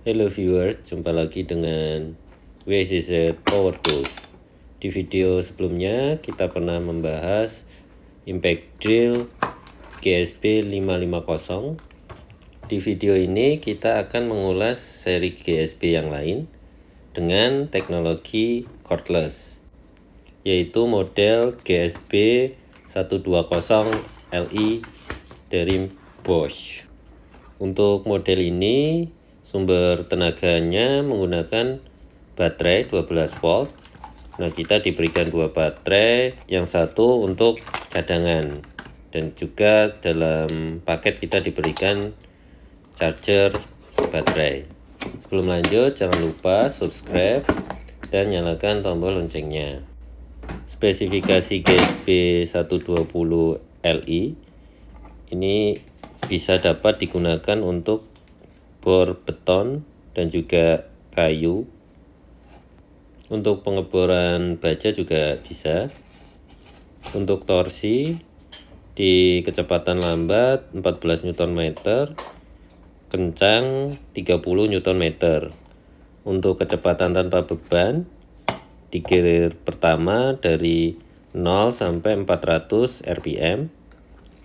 Hello viewers, jumpa lagi dengan WCZ Power Tools. Di video sebelumnya kita pernah membahas impact drill GSP 550. Di video ini kita akan mengulas seri GSP yang lain dengan teknologi cordless, yaitu model GSP 120 Li dari Bosch. Untuk model ini sumber tenaganya menggunakan baterai 12 volt. Nah, kita diberikan dua baterai, yang satu untuk cadangan, dan juga dalam paket kita diberikan charger baterai. Sebelum lanjut, jangan lupa subscribe dan nyalakan tombol loncengnya. Spesifikasi GSP 120 Li ini bisa dapat digunakan untuk bor beton dan juga kayu. Untuk pengeboran baja juga bisa. Untuk torsi di kecepatan lambat 14 Nm, kencang 30 Nm. Untuk kecepatan tanpa beban di gear pertama dari 0 sampai 400 rpm.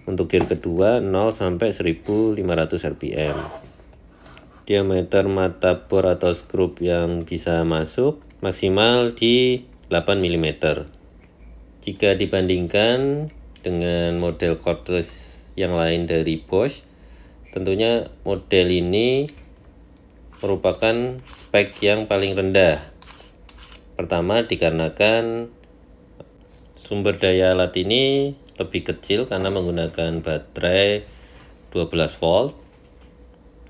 Untuk gear kedua 0 sampai 1500 rpm. Diameter mata bor atau skrup yang bisa masuk maksimal di 8 mm. Jika dibandingkan dengan model cordless yang lain dari Bosch, tentunya model ini merupakan spek yang paling rendah. Pertama, dikarenakan sumber daya alat ini lebih kecil karena menggunakan baterai 12 volt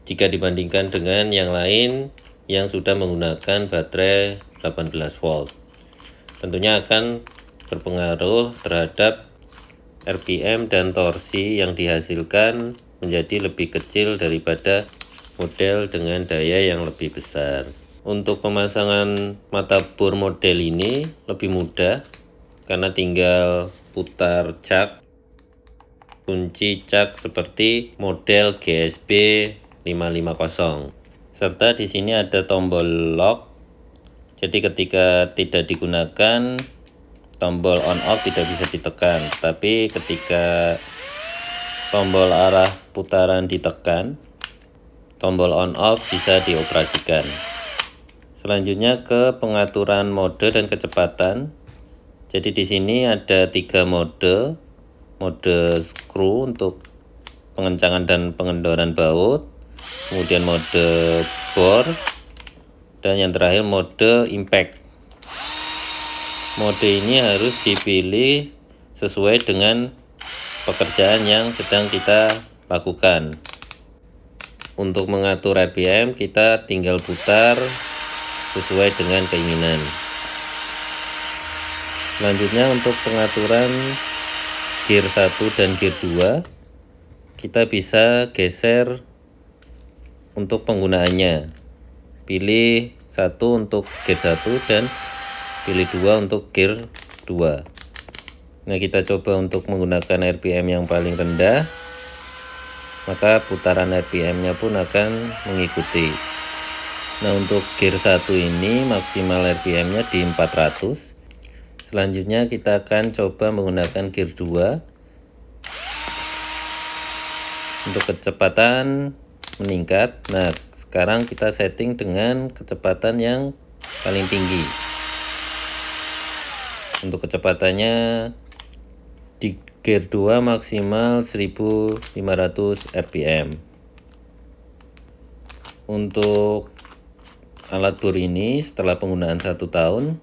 jika dibandingkan dengan yang lain yang sudah menggunakan baterai 18 volt. Tentunya akan berpengaruh terhadap RPM dan torsi yang dihasilkan menjadi lebih kecil daripada model dengan daya yang lebih besar. Untuk pemasangan mata bor model ini lebih mudah karena tinggal putar cak, kunci cak seperti model GSP 550. Serta di sini ada tombol lock. Jadi ketika tidak digunakan, tombol on off tidak bisa ditekan. Tapi ketika tombol arah putaran ditekan, tombol on off bisa dioperasikan. Selanjutnya ke pengaturan mode dan kecepatan. Jadi di sini ada 3 mode. Mode screw untuk pengencangan dan pengendoran baut, kemudian mode bor, dan yang terakhir mode impact. Mode ini harus dipilih sesuai dengan pekerjaan yang sedang kita lakukan. Untuk mengatur RPM, kita tinggal putar sesuai dengan keinginan. Selanjutnya untuk pengaturan gear 1 dan gear 2, kita bisa geser untuk penggunaannya. Pilih 1 untuk gear 1 dan pilih 2 untuk gear 2. Nah, kita coba untuk menggunakan RPM yang paling rendah, maka putaran RPM-nya pun akan mengikuti. Nah, untuk gear 1 ini maksimal RPM-nya di 400. Selanjutnya kita akan coba menggunakan gear 2. Untuk kecepatan meningkat. Nah, sekarang kita setting dengan kecepatan yang paling tinggi. Untuk kecepatannya di gear 2 maksimal 1500 rpm. Untuk alat bor ini setelah penggunaan 1 tahun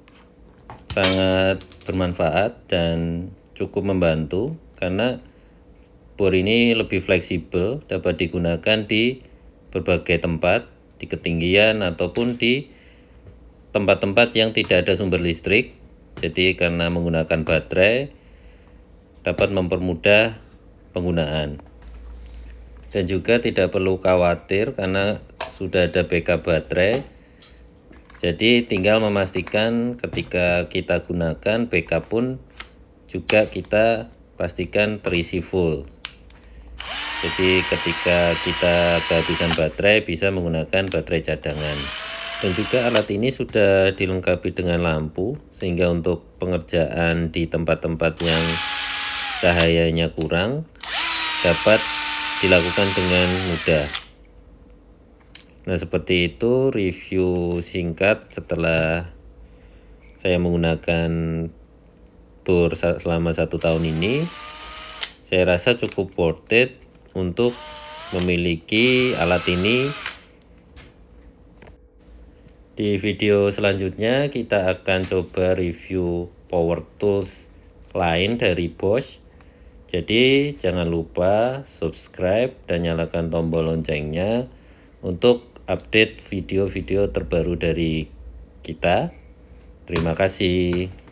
sangat bermanfaat dan cukup membantu karena bor ini lebih fleksibel, dapat digunakan di berbagai tempat, di ketinggian ataupun di tempat-tempat yang tidak ada sumber listrik. Jadi karena menggunakan baterai dapat mempermudah penggunaan. Dan juga tidak perlu khawatir karena sudah ada backup baterai. Jadi tinggal memastikan ketika kita gunakan backup pun juga kita pastikan terisi full. Jadi ketika kita kehabisan baterai bisa menggunakan baterai cadangan. Dan juga alat ini sudah dilengkapi dengan lampu, sehingga untuk pengerjaan di tempat-tempat yang cahayanya kurang dapat dilakukan dengan mudah. Nah, seperti itu review singkat setelah saya menggunakan bor selama 1 tahun ini. Saya rasa cukup worth it untuk memiliki alat ini. Di video selanjutnya kita akan coba review power tools lain dari Bosch. Jadi jangan lupa subscribe dan nyalakan tombol loncengnya untuk update video-video terbaru dari kita. Terima kasih.